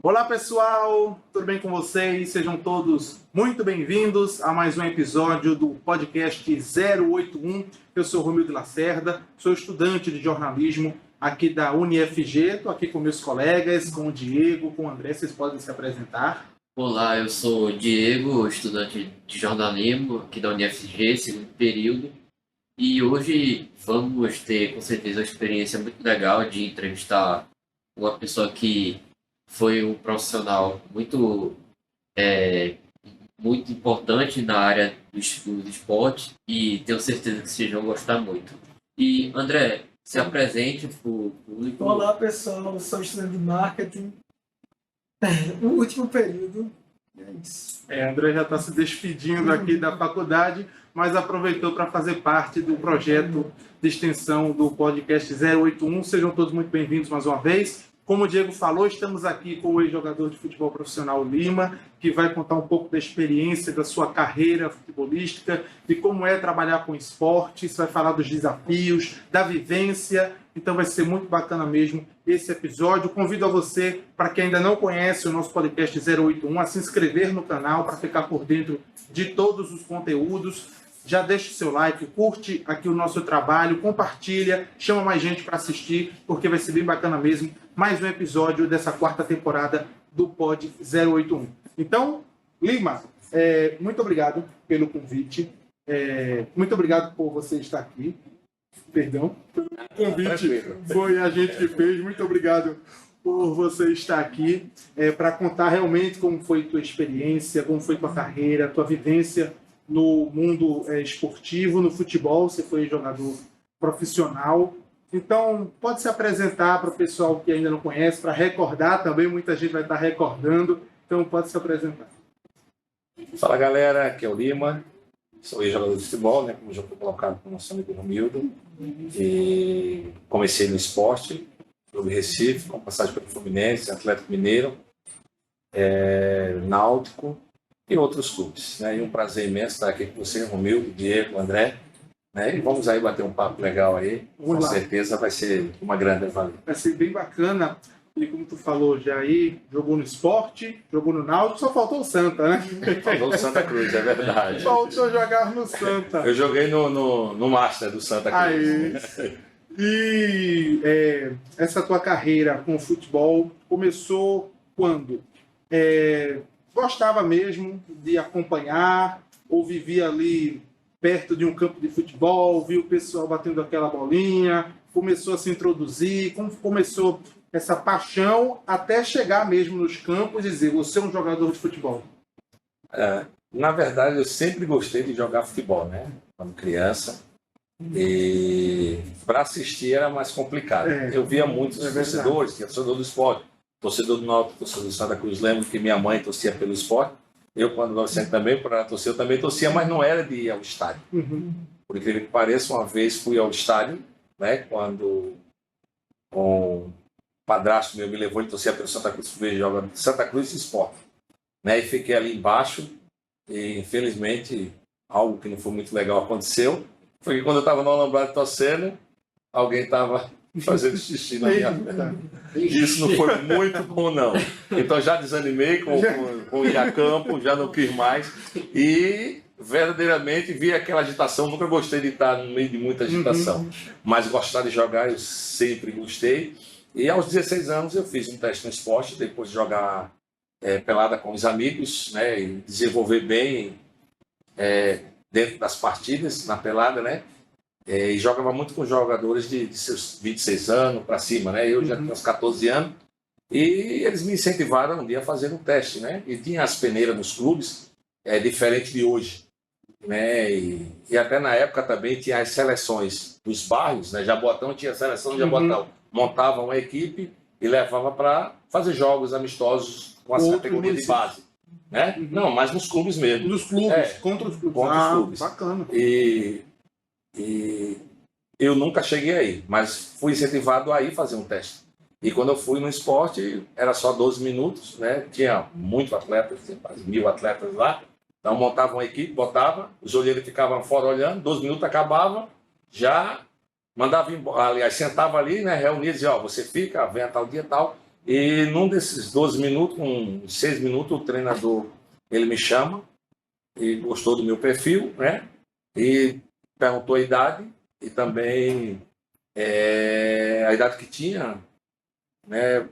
Olá pessoal, tudo bem com vocês? Sejam todos muito bem-vindos a mais um episódio do podcast 081. Eu sou Romildo Lacerda, sou estudante de jornalismo aqui da UniFG. Estou aqui com meus colegas, com o Diego, com o André. Vocês podem se apresentar. Olá, eu sou o Diego, estudante de jornalismo aqui da UniFG, segundo período. E hoje vamos ter, com certeza, uma experiência muito legal de entrevistar uma pessoa que foi um profissional muito importante na área do esporte e tenho certeza que vocês vão gostar muito. E, André, se apresente para o público. Olá pessoal, eu sou estudante de marketing, no último período. É isso. André já está se despedindo aqui da faculdade, mas aproveitou para fazer parte do projeto de extensão do podcast 081. Sejam todos muito bem-vindos mais uma vez. Como o Diego falou, estamos aqui com o ex-jogador de futebol profissional Lima, que vai contar um pouco da experiência da sua carreira futebolística, de como é trabalhar com esportes, vai falar dos desafios, da vivência. Então vai ser muito bacana mesmo esse episódio. Convido a você, para quem ainda não conhece o nosso podcast 081, a se inscrever no canal para ficar por dentro de todos os conteúdos. Já deixa o seu like, curte aqui o nosso trabalho, compartilha, chama mais gente para assistir, porque vai ser bem bacana mesmo. Mais um episódio dessa quarta temporada do Pod 081. Então, Lima, muito obrigado pelo convite. Muito obrigado por você estar aqui. Perdão. O convite foi a gente que fez. Muito obrigado por você estar aqui para contar realmente como foi tua experiência, como foi tua carreira, tua vivência no mundo esportivo, no futebol. Você foi jogador profissional. Então, pode se apresentar para o pessoal que ainda não conhece, para recordar também. Muita gente vai estar recordando. Então, pode se apresentar. Fala, galera. Aqui é o Lima. Sou ex-jogador de futebol, né? Como já foi colocado com o nosso amigo Romildo. E comecei no esporte, Clube Recife, com passagem pelo Fluminense, Atlético Mineiro, Náutico e outros clubes, né? E um prazer imenso estar aqui com você, Romildo, Diego, André, né? E vamos aí bater um papo legal aí. Com certeza vai ser uma grande valia. Vai ser bem bacana. E como tu falou, já aí jogou no esporte, jogou no Náutico, só faltou o Santa, né? Faltou o Santa Cruz, é verdade. Faltou jogar no Santa. Eu joguei no Master do Santa Cruz. Aí. E essa tua carreira com o futebol começou quando? Gostava mesmo de acompanhar ou vivia ali perto de um campo de futebol, viu o pessoal batendo aquela bolinha, começou a se introduzir, como começou essa paixão até chegar mesmo nos campos e dizer, você é um jogador de futebol? Na verdade, eu sempre gostei de jogar futebol, né? Quando criança. E para assistir era mais complicado. Eu via muitos torcedores, tinha torcedor do esporte, torcedor do Náutico, torcedor do Santa Cruz. Lembro que minha mãe torcia pelo esporte. Eu, quando adolescente também, para torcer, eu também torcia, mas não era de ir ao estádio. Por incrível que pareça, uma vez fui ao estádio, né? Quando um padrasto meu me levou, ele torcia pelo Santa Cruz, joga Santa Cruz e Esporte, né? E fiquei ali embaixo e, infelizmente, algo que não foi muito legal aconteceu. Foi que quando eu estava no alambrado torcendo, alguém estava fazendo xixi na minha frente. Isso não foi muito bom, não. Então já desanimei com ir a campo, já não quis mais. E verdadeiramente vi aquela agitação. Nunca gostei de estar no meio de muita agitação. Mas gostar de jogar eu sempre gostei. E aos 16 anos eu fiz um teste no esporte, depois de jogar pelada com os amigos, né, e desenvolver bem dentro das partidas, na pelada, né? E jogava muito com jogadores de seus 26 anos para cima, né? Eu já tinha uns 14 anos. E eles me incentivaram um dia a fazer um teste, né? E tinha as peneiras nos clubes, diferente de hoje, né? E até na época também tinha as seleções dos bairros, né? Jaboatão tinha a seleção de Jaboatão. Montava uma equipe e levava para fazer jogos amistosos com as categorias de base. Né? Não, mas nos clubes mesmo. Nos clubes, contra os clubes. Contra os clubes. Bacana. E eu nunca cheguei aí, mas fui incentivado a ir fazer um teste. E quando eu fui no esporte, era só 12 minutos, né? Tinha muitos atletas, tinha quase 1000 atletas lá. Então montava uma equipe, botava, os olheiros ficavam fora olhando, 12 minutos acabava, já mandava embora, aliás, sentava ali, né? Reunia e dizia, ó, você fica, vem a tal dia tal, E num desses 12 minutos, com 6 minutos, o treinador ele me chama e gostou do meu perfil, né? E perguntou a idade e também a idade que tinha, né?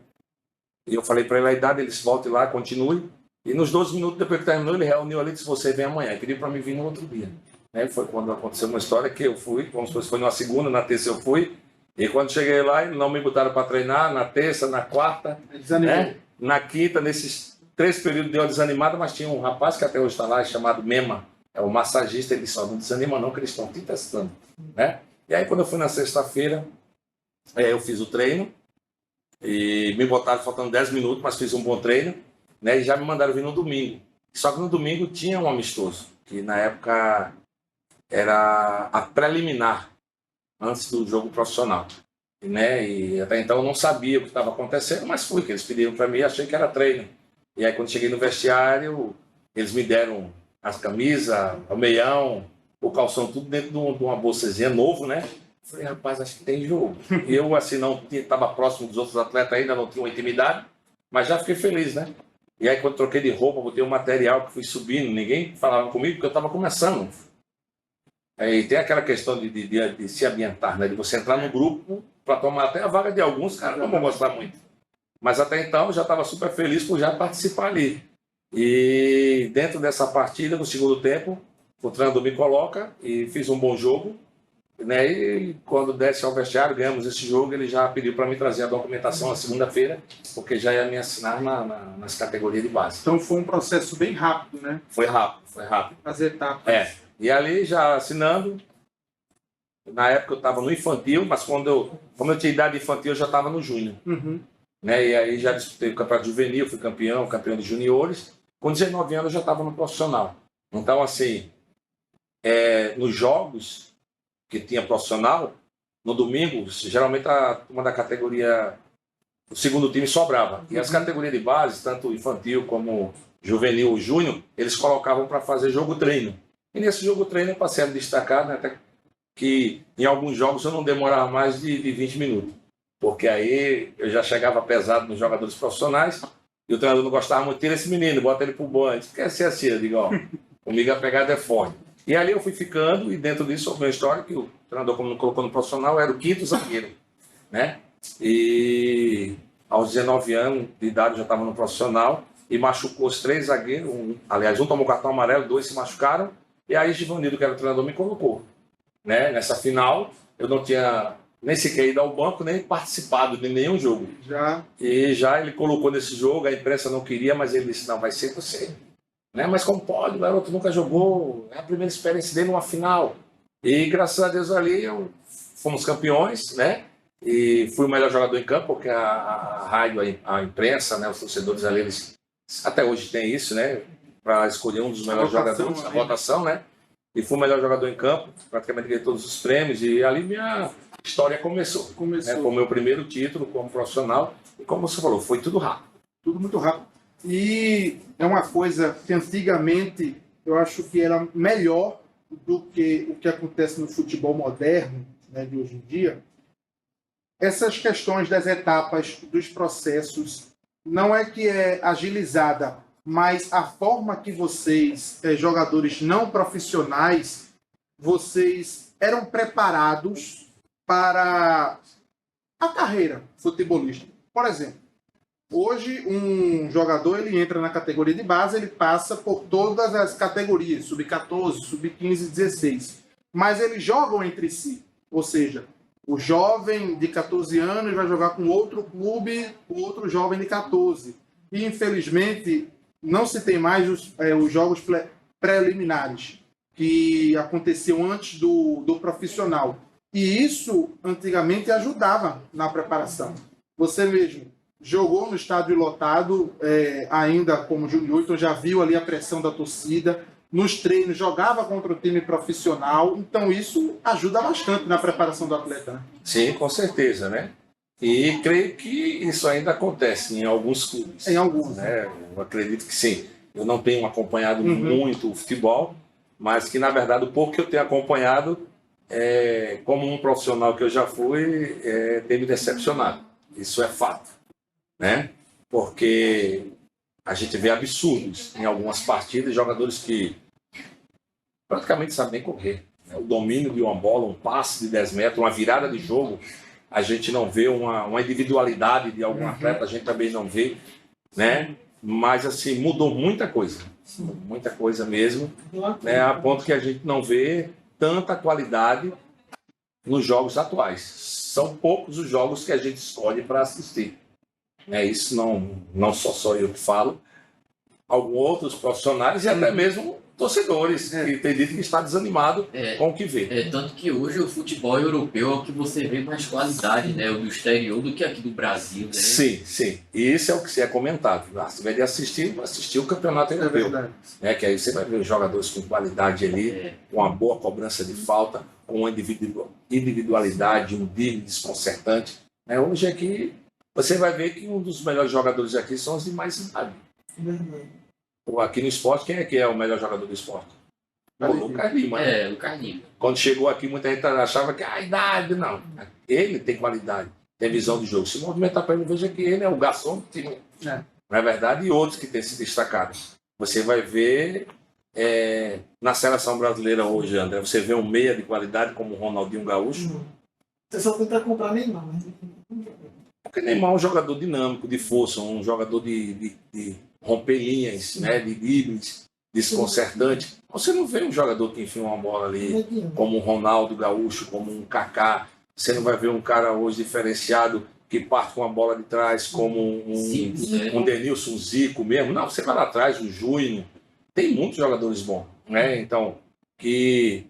E eu falei para ele a idade, ele disse, volte lá, continue. E nos 12 minutos depois que terminou, ele reuniu ali e disse, você vem amanhã. E pediu para mim vir no outro dia. Né? Foi quando aconteceu uma história que eu fui, como se fosse foi numa segunda, na terça eu fui. E quando cheguei lá, eles não me botaram para treinar, na terça, na quarta, né? Na quinta, nesses 3 períodos deu uma desanimada, mas tinha um rapaz que até hoje está lá, chamado Mema, é o massagista, ele disse, não desanima não, que eles estão te testando. Né? E aí quando eu fui na sexta-feira, eu fiz o treino, e me botaram faltando 10 minutos, mas fiz um bom treino, né? E já me mandaram vir no domingo. Só que no domingo tinha um amistoso, que na época era a preliminar, antes do jogo profissional. Né? E até então eu não sabia o que estava acontecendo, mas fui, que eles pediram para mim, achei que era treino. E aí quando cheguei no vestiário, eles me deram as camisas, o meião, o calção, tudo dentro de uma bolsazinha novo, né? Falei, rapaz, acho que tem jogo. E eu, assim, não estava próximo dos outros atletas ainda, não tinha uma intimidade, mas já fiquei feliz, né? E aí, quando troquei de roupa, botei um material que fui subindo, ninguém falava comigo, porque eu estava começando. Aí tem aquela questão de se ambientar, né? De você entrar no grupo para tomar até a vaga de alguns, caras não vão gostar muito. Mas até então, eu já estava super feliz por já participar ali. E dentro dessa partida, no segundo tempo, o treinador me coloca e fiz um bom jogo. Né? E quando desce ao vestiário, ganhamos esse jogo, ele já pediu para me trazer a documentação na segunda-feira, porque já ia me assinar nas categorias de base. Então foi um processo bem rápido, né? Foi rápido. As etapas. E ali já assinando, na época eu estava no infantil, mas como eu tinha idade infantil, eu já estava no júnior. Uhum. Né? E aí já disputei o campeonato juvenil, fui campeão de juniores. Com 19 anos eu já estava no profissional. Então, assim, nos jogos que tinha profissional, no domingo, geralmente a turma da categoria, o segundo time sobrava. E as categorias de base, tanto infantil como juvenil ou júnior, eles colocavam para fazer jogo-treino. E nesse jogo-treino eu passei a me destacar, né, até que em alguns jogos eu não demorava mais de 20 minutos. Porque aí eu já chegava pesado nos jogadores profissionais e o treinador não gostava muito, tira esse menino, bota ele pro banco. Quer ser assim? Eu digo, ó, comigo a pegada é forte. E ali eu fui ficando, e dentro disso houve uma história que o treinador, como me colocou no profissional, era o 5º zagueiro, né? E aos 19 anos de idade eu já estava no profissional e machucou os 3 zagueiros. Aliás, um tomou cartão amarelo, 2 se machucaram. E aí Givanildo, que era o treinador, me colocou. Né? Nessa final, eu não tinha nem sequer ido ao banco, nem participado de nenhum jogo. E já ele colocou nesse jogo, a imprensa não queria, mas ele disse, não, vai ser você. Né? Mas como pode, o garoto nunca jogou, é a primeira experiência dele numa final. E graças a Deus ali fomos campeões, né? E fui o melhor jogador em campo, porque a rádio, a imprensa, né? Os torcedores ali, eles até hoje tem isso, né? Para escolher um dos melhores jogadores, a votação, né? E fui o melhor jogador em campo, praticamente ganhei todos os prêmios, e ali minha história começou. Né? Foi o meu primeiro título como profissional, e como você falou, foi tudo rápido. Tudo muito rápido. E é uma coisa que antigamente eu acho que era melhor do que o que acontece no futebol moderno, né, de hoje em dia. Essas questões das etapas, dos processos, não é que é agilizada, mas a forma que vocês, jogadores não profissionais, vocês eram preparados para a carreira futebolística. Por exemplo, hoje um jogador ele entra na categoria de base, ele passa por todas as categorias, sub-14, sub-15, 16. Mas eles jogam entre si, ou seja, o jovem de 14 anos vai jogar com outro clube, com outro jovem de 14. E infelizmente não se tem mais os jogos preliminares que aconteciam antes do profissional. E isso antigamente ajudava na preparação. Você mesmo jogou no estádio lotado, ainda como junior, então já viu ali a pressão da torcida. Nos treinos, jogava contra o time profissional. Então, isso ajuda bastante na preparação do atleta, né? Sim, com certeza, né? E creio que isso ainda acontece em alguns clubes. Em alguns. Né? Eu acredito que sim. Eu não tenho acompanhado muito o futebol, mas que, na verdade, o pouco que eu tenho acompanhado, como um profissional que eu já fui, tem me decepcionado. Isso é fato. né? Porque a gente vê absurdos em algumas partidas, jogadores que praticamente sabem nem correr. O domínio de uma bola, um passe de 10 metros, uma virada de jogo, a gente não vê uma individualidade de algum atleta, a gente também não vê, né? Mas, assim, mudou muita coisa mesmo, né? A ponto que a gente não vê tanta qualidade nos jogos atuais. São poucos os jogos que a gente escolhe para assistir. Isso não só eu que falo, alguns outros profissionais e até mesmo torcedores, que tem dito que está desanimado com o que vê. Tanto que hoje o futebol europeu é o que você vê mais qualidade, né? O do exterior do que aqui do Brasil, né? Sim, sim. E isso é o que se é comentado. Se tiver de assistir o campeonato europeu. Que aí você vai ver os jogadores com qualidade ali, com uma boa cobrança de falta, com uma individualidade, um drible desconcertante. Hoje aqui, você vai ver que um dos melhores jogadores aqui são os de mais idade. Aqui no esporte, quem é que é o melhor jogador do esporte? O Lucas Lima. Lucas Lima. Quando chegou aqui, muita gente achava que a idade, não. Ele tem qualidade, tem visão de jogo. Se movimentar para ele, veja que ele é o garçom do time. Não é verdade? E outros que têm se destacado. Você vai ver na seleção brasileira hoje, André, você vê um meia de qualidade como o Ronaldinho Gaúcho. Você só tenta comprar Neymar, né? Porque Neymar é um jogador dinâmico, de força, um jogador de romper linhas, né, de dribles, desconcertante. Você não vê um jogador que enfia uma bola ali, como um Ronaldo Gaúcho, como um Kaká. Você não vai ver um cara hoje diferenciado que parte com a bola de trás, como um Denilson, um Zico mesmo. Não, você vai lá atrás, o Júnior. Tem muitos jogadores bons, né? Então, que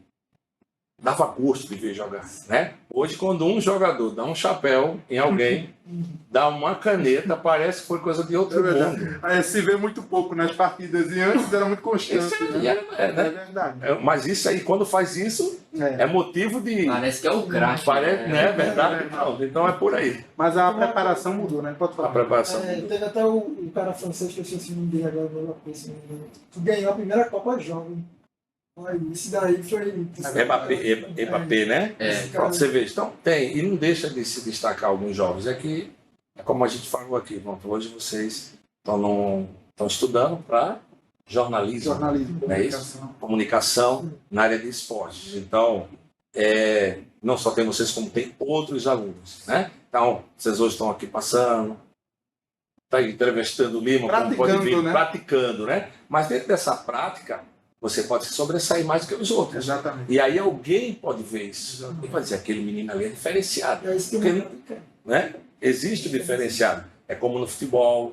dava gosto de ver jogar, né? Hoje, quando um jogador dá um chapéu em alguém, dá uma caneta, parece que foi coisa de outro mundo. Se vê muito pouco nas partidas e antes era muito constante. É verdade. Mas isso aí, quando faz isso, é motivo de... Parece que é o craque. Parece, né? É verdade. Então é por aí. Mas a preparação mudou, né? Pode falar. A preparação mudou. Teve até o cara francês, que eu esqueci o nome dele agora, que ganhou a primeira Copa Jovem. Isso daí foi... Mbappé, né? Pronto, você vê. Então, tem. E não deixa de se destacar alguns jogos. É que, como a gente falou aqui, hoje vocês estão estudando para jornalismo, né? Comunicação na área de esportes. Então, não só tem vocês, como tem outros alunos, né? Então, vocês hoje estão aqui passando, tá entrevistando o Lima, como pode vir, praticando, né? Mas dentro dessa prática, você pode se sobressair mais do que os outros. Exatamente. E aí alguém pode ver isso. Exatamente. E pode dizer, aquele menino ali é diferenciado. Né? Existe o diferenciado. É como no futebol.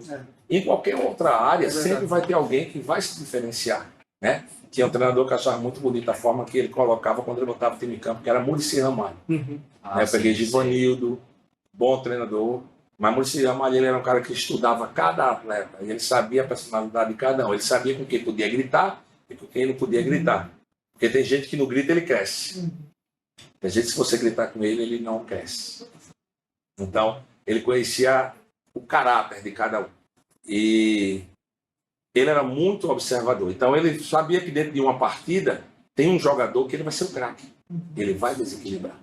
Em qualquer outra área, sempre vai ter alguém que vai se diferenciar. Né? Tinha um treinador que achava muito bonita a forma que ele colocava quando ele botava o time em campo, que era Muricy Ramalho. Eu peguei Givanildo, bom treinador. Mas Muricy Ramalho, ele era um cara que estudava cada atleta. E ele sabia a personalidade de cada um. Ele sabia com quem podia gritar e com quem não podia gritar. Porque tem gente que no grita ele cresce. Tem gente que se você gritar com ele, ele não cresce. Então, ele conhecia o caráter de cada um. E ele era muito observador. Então, ele sabia que dentro de uma partida tem um jogador que ele vai ser o craque. Ele vai desequilibrar.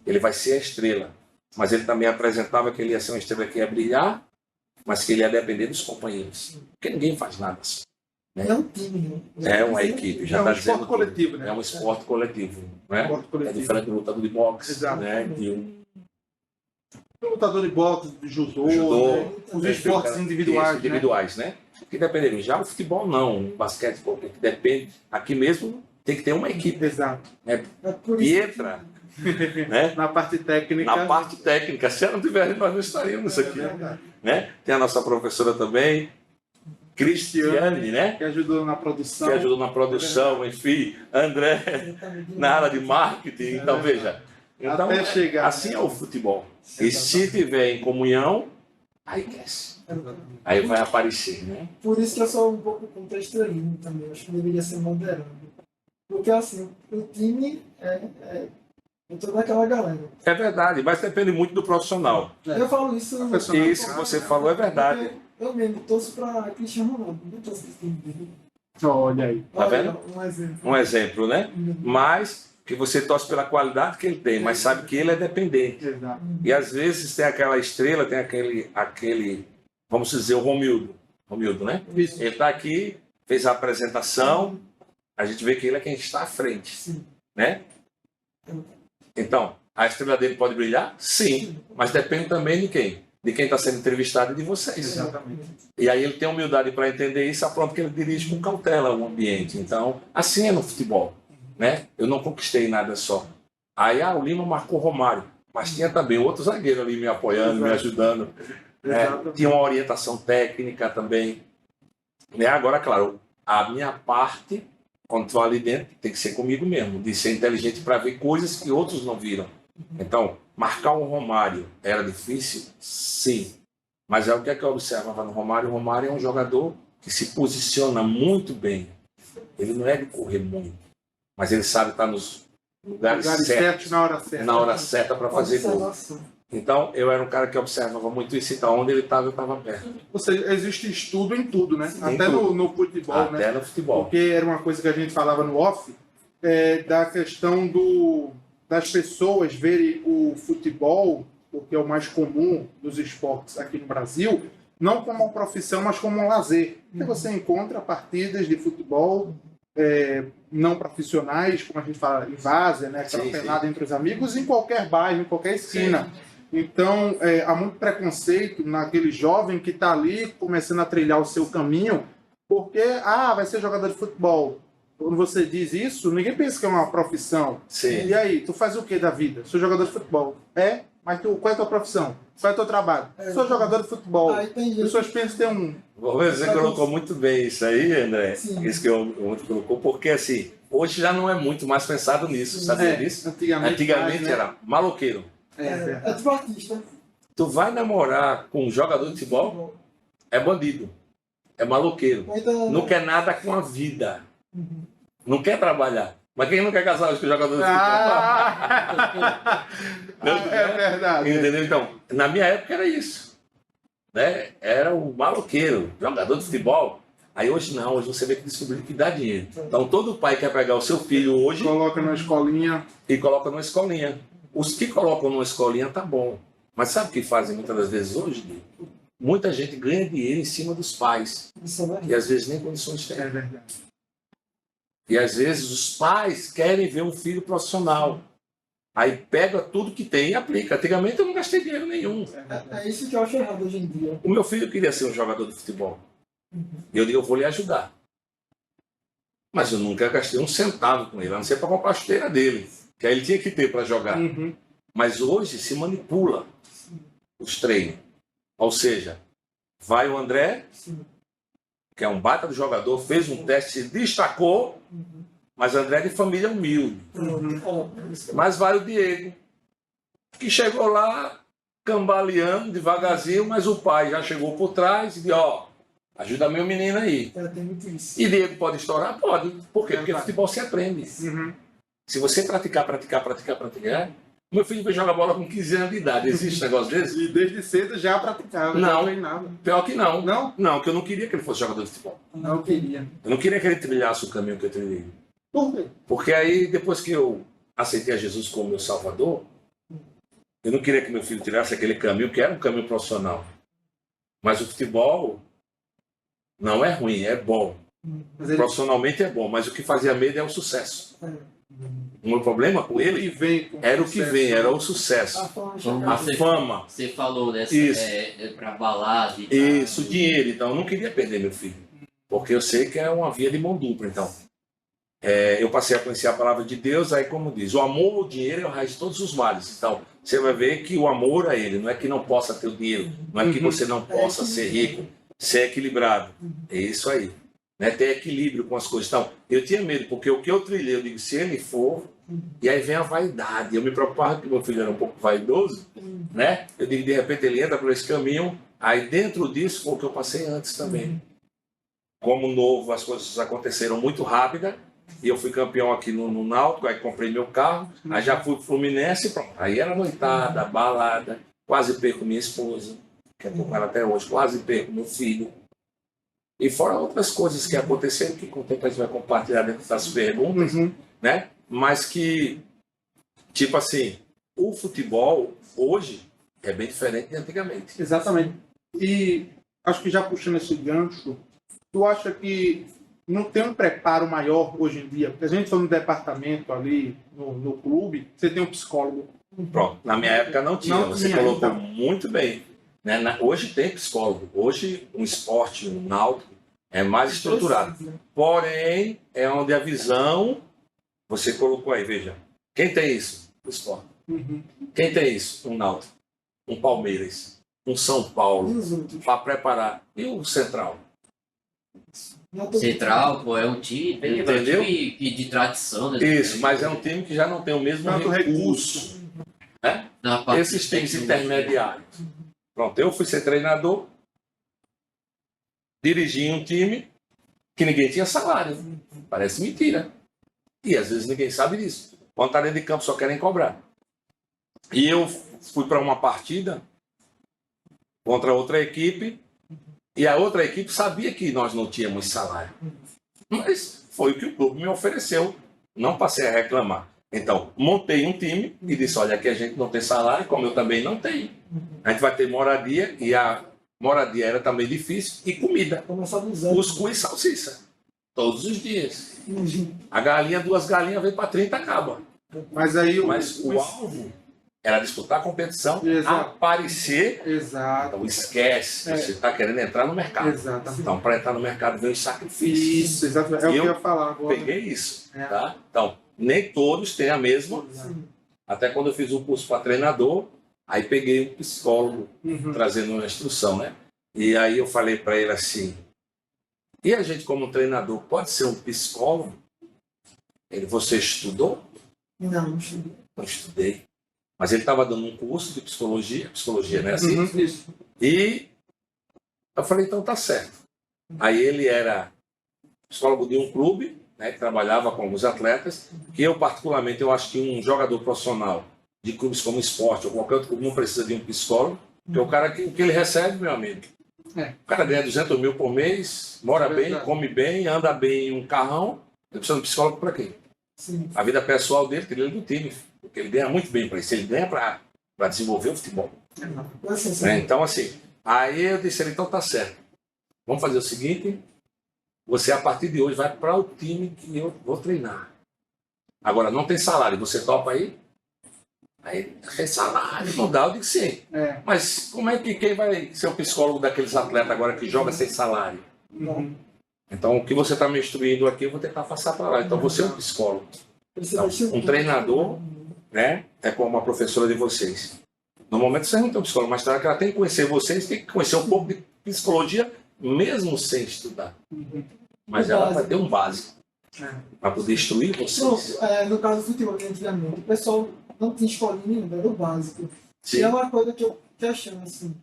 Ele vai ser a estrela. Mas ele também apresentava que ele ia ser uma estrela que ia brilhar, mas que ele ia depender dos companheiros. Porque ninguém faz nada assim. É um time, né? É uma equipe. Já é um tá esporte dizendo coletivo, né? É um esporte coletivo. Né? Esporte coletivo. É diferente do lutador de boxe. Exato. Né? O lutador de boxe, de judô, né? Os esportes individuais. Né? Que dependem. Já o futebol não, o basquetebol, que depende. Aqui mesmo tem que ter uma equipe. Exato. Pietra. Né? Na parte técnica. Na parte técnica. Se ela não tivesse, nós não estaríamos aqui. Né? Tem a nossa professora também, Cristiane, né? Que ajudou na produção. Enfim, André, na área de marketing. Então, veja. Então, até chegar. Assim é o futebol. E se tiver em comunhão, aí cresce. Aí vai aparecer, né? Por isso que eu sou um pouco contextualismo também. Acho que deveria ser moderado. Porque, assim, o time é toda aquela galera. É verdade, mas depende muito do profissional. Eu falo isso... Isso que você falou é verdade. Eu mesmo torço para Cristiano Ronaldo. Não torço para o time dele. Olha aí. Tá vendo? Um exemplo. Um exemplo, né? Mas que você torce pela qualidade que ele tem, mas sabe que ele é dependente. Exato. E às vezes tem aquela estrela, tem aquele vamos dizer, o Romildo, né? Isso. Ele está aqui, fez a apresentação, a gente vê que ele é quem está à frente, Sim. né? Então, a estrela dele pode brilhar? Sim, mas depende também de quem? De quem está sendo entrevistado e de vocês. Exatamente. E aí ele tem humildade para entender isso, a pronto que ele dirige com cautela o ambiente. Então, assim é no futebol, né? Eu não conquistei nada só. Aí, o Lima marcou o Romário, mas tinha também outro zagueiro ali me apoiando, me ajudando. Tinha uma orientação técnica também. Né? Agora, claro, a minha parte, quando estou ali dentro, tem que ser comigo mesmo, de ser inteligente para ver coisas que outros não viram. Então, marcar um Romário era difícil? Sim. Mas é o que é que eu observava no Romário? O Romário é um jogador que se posiciona muito bem. Ele não é de correr muito, mas ele sabe estar nos lugares certos, na hora certa para fazer gol. Observação. Então, eu era um cara que observava muito isso, então onde ele estava, eu estava perto. Ou seja, existe estudo em tudo, né? Em Até tudo. no futebol, né? Até no futebol. Porque era uma coisa que a gente falava no off, da questão das pessoas verem o futebol, porque é o mais comum dos esportes aqui no Brasil, não como uma profissão, mas como um lazer. Porque você encontra partidas de futebol não profissionais, como a gente fala, em várzea, né? Aquela Sim, pelada entre os amigos, em qualquer bairro, em qualquer esquina. Então, há muito preconceito naquele jovem que está ali começando a trilhar o seu caminho, porque, vai ser jogador de futebol. Quando você diz isso, ninguém pensa que é uma profissão. Sim. E aí, tu faz o que da vida? Sou jogador de futebol. Mas qual é a tua profissão? Qual é o teu trabalho? Sou jogador de futebol. Aí tem As gente pessoas pensam que tem Você colocou muito bem isso aí, André. Sim. Isso que eu colocou, porque assim, hoje já não é muito mais pensado nisso, sabia disso? Antigamente mais, né? Era maloqueiro. é tipo artista. Tu vai namorar com um jogador de futebol, é bandido, é maloqueiro. Então, Não quer nada com a vida, não quer trabalhar. Mas quem não quer casar hoje com jogador de futebol? É verdade. Entendeu? Então, na minha época era isso. Né? Era o maloqueiro, jogador de futebol. Aí hoje não, hoje você vê que descobriu que dá dinheiro. Então todo pai quer pegar o seu filho hoje Coloca na escolinha. e coloca numa escolinha. Os que colocam numa escolinha tá bom. Mas sabe o que fazem muitas das vezes hoje? Muita gente ganha dinheiro em cima dos pais. isso é verdade. E às vezes nem condições tem. É verdade. E às vezes os pais querem ver um filho profissional. Aí pega tudo que tem e aplica. Antigamente eu não gastei dinheiro nenhum. É isso que eu acho errado hoje em dia. O meu filho queria ser um jogador de futebol. E eu digo, eu vou lhe ajudar. Mas eu nunca gastei um centavo com ele, a não ser para comprar a chuteira dele, que aí ele tinha que ter para jogar. Mas hoje se manipula os treinos. Ou seja, vai o André, que é um baita do jogador, fez um teste, se destacou, mas André é de família humilde. Mas vai o Diego, que chegou lá cambaleando devagarzinho, mas o pai já chegou por trás e disse, ajuda meu menino aí. Tem muito isso. E Diego pode estourar? Pode. Por quê? Porque futebol se aprende. Se você praticar. Meu filho vai jogar bola com 15 anos de idade. Existe um negócio desse? E desde cedo já praticava, Não. já treinava. Pior que não. Não? Não, que eu não queria que ele fosse jogador de futebol. Não queria. Eu não queria que ele trilhasse o caminho que eu trilhei. Por quê? Porque aí, depois que eu aceitei a Jesus como meu salvador, eu não queria que meu filho trilhasse aquele caminho, que era um caminho profissional. Mas o futebol não é ruim, é bom. Mas ele Profissionalmente é bom, mas o que fazia medo é o sucesso. O meu problema com ele era o que vem, era o sucesso. A fama. Você falou dessa Isso. Pra balada e tal. Isso, dinheiro. Então, eu não queria perder meu filho. Porque eu sei que é uma via de mão dupla. Então, eu passei a conhecer a palavra de Deus, aí como diz, o amor ou o dinheiro é o raiz de todos os males. Então, você vai ver que o amor a ele não é que não possa ter o dinheiro, não é que você não possa ser rico, ser equilibrado. É isso aí. Né? Ter equilíbrio com as coisas. Então, eu tinha medo, porque o que eu trilhei, eu digo, se ele for, e aí vem a vaidade. Eu me preocupava que meu filho era um pouco vaidoso, né? Eu digo, de repente ele entra por esse caminho, aí dentro disso foi o que eu passei antes também. Como novo, as coisas aconteceram muito rápidas, e eu fui campeão aqui no Náutico, aí comprei meu carro, aí já fui pro Fluminense, pronto. Aí era noitada, balada, quase perco minha esposa, que é com ela até hoje, quase perco meu filho. E fora outras coisas que aconteceram, que com o tempo a gente vai compartilhar dentro das perguntas, né? mas que, tipo assim, o futebol hoje é bem diferente de antigamente. Exatamente. E acho que já puxando esse gancho, tu acha que não tem um preparo maior hoje em dia? Porque a gente foi no departamento ali, no clube, você tem um psicólogo. Pronto, na minha época não tinha, Não você tinha, colocou então. muito bem. Né? Hoje tem psicólogo, hoje um esporte, um náutico é mais estruturado. Precisa. Porém, é onde a visão, você colocou aí, veja, quem tem isso? O esporte. Uhum. Quem tem isso? Um náutico, um Palmeiras, um São E Paulo, os outros? para preparar. E o Central? Não tô- Central, pô, é um time, é um Entendeu? time de tradição, né? Isso, mas é um time que já não tem o mesmo Tanto recurso. Né? Na parte Esses times técnica, intermediários. Pronto, eu fui ser treinador, dirigi um time que ninguém tinha salário. Parece mentira. E às vezes ninguém sabe disso. Quando está dentro de campo só querem cobrar. E eu fui para uma partida contra outra equipe e a outra equipe sabia que nós não tínhamos salário. Mas foi o que o clube me ofereceu. Não passei a reclamar. Então, montei um time e disse, olha, aqui a gente não tem salário, como eu também não tenho. A gente vai ter moradia, e a moradia era também difícil, e comida. Começar do zero. Cuscuz e salsicha. Todos os dias. A galinha, 2 galinhas, vem para 30, acaba. Mas aí Mas o alvo era disputar a competição, Exato. aparecer. Exato. Então esquece, É. você está querendo entrar no mercado. Exatamente. Então, para entrar no mercado vem o sacrifício. Isso, exatamente. É o que eu ia falar agora. Peguei isso. É. Tá? Então, nem todos têm a mesma. Sim. Até quando eu fiz um curso para treinador, aí peguei um psicólogo Uhum. trazendo uma instrução, né? E aí eu falei para ele assim, e a gente como treinador pode ser um psicólogo? Ele, você estudou? Não, não estudei. Não estudei. Mas ele estava dando um curso de psicologia, né? Assim, Uhum. Isso. e eu falei, então tá certo. Aí ele era psicólogo de um clube, né, que trabalhava com alguns atletas, que eu particularmente eu acho que um jogador profissional de clubes como esporte ou qualquer outro clube não precisa de um psicólogo, porque o cara que o que ele recebe, meu amigo, É. o cara ganha 200 mil por mês, mora bem, Verdade. come bem, anda bem em um carrão, ele precisa de um psicólogo para quê? Sim. A vida pessoal dele, que ele é do time, porque ele ganha muito bem para isso, ele ganha para desenvolver o futebol. Assim, Né? Então, assim, aí eu disse, ele, então tá certo. Vamos fazer o seguinte, você a partir de hoje vai para o time que eu vou treinar. Agora, não tem salário, você topa aí? Aí, tem salário, não dá, eu digo sim. É. Mas como é que quem vai ser o psicólogo daqueles atletas agora que joga sem salário? Uhum. Então, o que você está me instruindo aqui, eu vou tentar passar para lá. Então, você é um psicólogo. Então, um treinador, né, é como a professora de vocês. No momento, vocês não tem um psicólogo, mas na hora que ela tem que conhecer vocês, tem que conhecer um pouco de psicologia, mesmo sem estudar. Uhum. Mas ela vai ter um básico É. para poder instruir vocês. Pronto, no caso do futebol, antigamente, o pessoal não tinha escolinha nenhuma, era o básico. Sim. E é uma coisa que eu questiono, assim.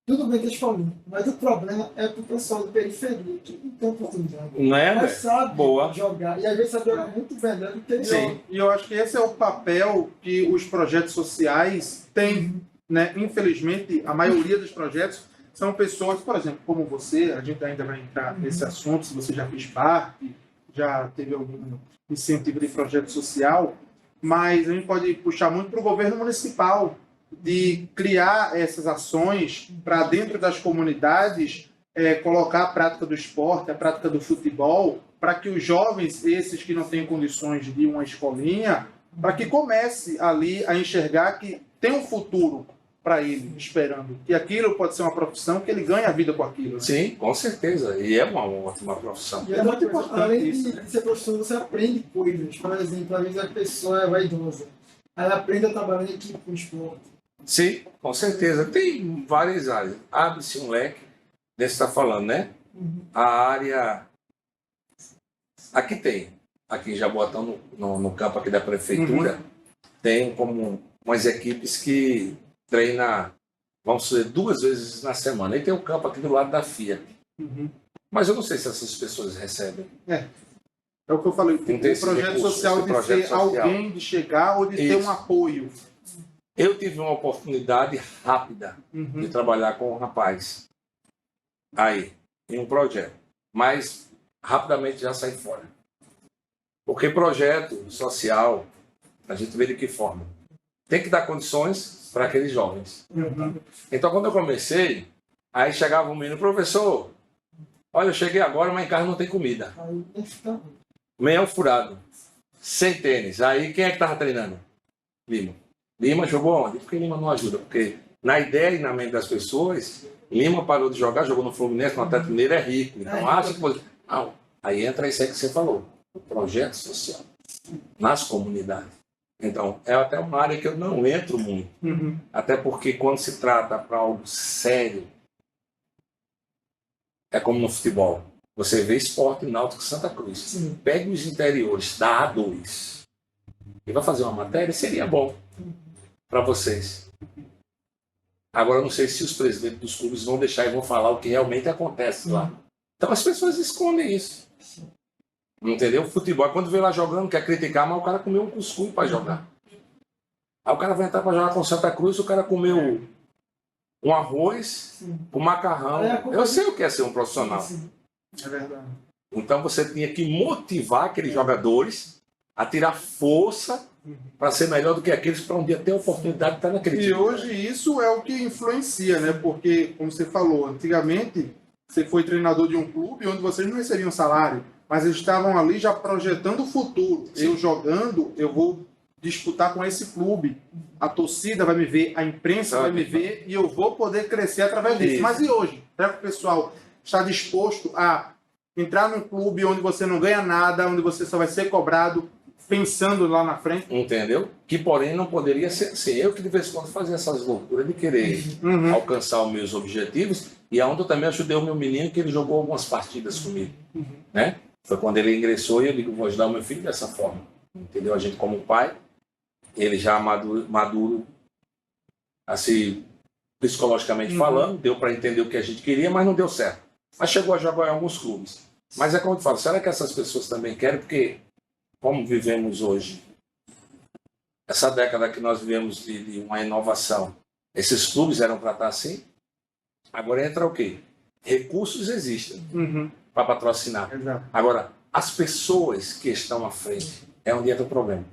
Tudo bem que é escolinha, mas o problema é pro pessoal de periferia, que não tem oportunidade. Não é, Mas velho? sabe Boa. jogar, e às vezes sabe jogar muito melhor do que ele joga. Sim. E eu acho que esse é o papel que os projetos sociais têm, né? Infelizmente, a maioria dos projetos são pessoas, por exemplo, como você, a gente ainda vai entrar nesse assunto, se você já fez parte, já teve algum incentivo de projeto social, mas a gente pode puxar muito para o governo municipal, de criar essas ações para dentro das comunidades, colocar a prática do esporte, a prática do futebol, para que os jovens, esses que não têm condições de uma escolinha, para que comece ali a enxergar que tem um futuro para ele, esperando. Que aquilo pode ser uma profissão, que ele ganha a vida com aquilo. Né? Sim, com certeza. E é uma ótima profissão. E É muito outra coisa, importante além isso, de né? ser professor, você aprende coisas. Por exemplo, às vezes a pessoa é vaidosa. Ela aprende a trabalhar em equipe com esporte. Sim, com certeza. Tem várias áreas. Abre-se um leque, desse está falando, né? A área. Aqui tem. Aqui em Jaboatão, no campo aqui da prefeitura, tem como umas equipes que treinam, vamos dizer, 2 vezes na semana. E tem o campo aqui do lado da Fiat. Uhum. Mas eu não sei se essas pessoas recebem. É o que eu falei, Não tem o esse projeto recurso, social esse de projeto ser social. alguém de chegar ou de ter Isso. um apoio. Eu tive uma oportunidade rápida Uhum. de trabalhar com um rapaz aí, em um projeto. Mas rapidamente já saí fora. Porque projeto social, a gente vê de que forma? Tem que dar condições para aqueles jovens. Então, quando eu comecei, aí chegava um menino, professor, olha, eu cheguei agora, mas em casa não tem comida. Aí fica. Meião furado, sem tênis. Aí quem é que estava treinando? Lima. Lima jogou onde? Porque Lima não ajuda. Porque na ideia e na mente das pessoas, Lima parou de jogar, jogou no Fluminense, no Atlético Mineiro, é rico. Então acha que... Não. Aí entra isso aí que você falou. O projeto social. Nas comunidades. Então, é até uma área que eu não entro muito. Até porque quando se trata para algo sério, é como no futebol. Você vê Sport Náutico Santa Cruz. Sim. Pegue os interiores da A2 e vai fazer uma matéria, seria bom para vocês. Agora, eu não sei se os presidentes dos clubes vão deixar e vão falar o que realmente acontece lá. Então, as pessoas escondem isso. Entendeu? O futebol, quando vê lá jogando, quer criticar, mas o cara comeu um cuscuz para jogar. Aí o cara vai entrar para jogar com Santa Cruz, o cara comeu um arroz, um macarrão. Eu sei o que é ser um profissional. É verdade. Então você tinha que motivar aqueles jogadores a tirar força para ser melhor do que aqueles para um dia ter a oportunidade de estar naquele E time. hoje isso é o que influencia, né? Porque, como você falou, antigamente você foi treinador de um clube onde vocês não recebiam salário, mas eles estavam ali já projetando o futuro. Sim. Eu jogando, eu vou disputar com esse clube. A torcida vai me ver, a imprensa vai me ver e eu vou poder crescer através disso. Isso. Mas e hoje? Será que o pessoal está disposto a entrar num clube onde você não ganha nada, onde você só vai ser cobrado, pensando lá na frente? Entendeu? Que porém não poderia ser assim. Eu que de vez em quando fazia essas loucuras de querer alcançar os meus objetivos, e aonde eu também ajudei o meu menino, que ele jogou algumas partidas comigo. Né? Foi quando ele ingressou e eu digo, vou ajudar o meu filho dessa forma. Entendeu? A gente como pai, ele já maduro assim, psicologicamente falando, deu para entender o que a gente queria, mas não deu certo. Mas chegou a jogar em alguns clubes. Mas é como eu te falo, será que essas pessoas também querem? Porque, como vivemos hoje, essa década que nós vivemos de uma inovação, esses clubes eram para estar assim? Agora entra o quê? Recursos existem para patrocinar. Exato. Agora, as pessoas que estão à frente, é onde entra o problema.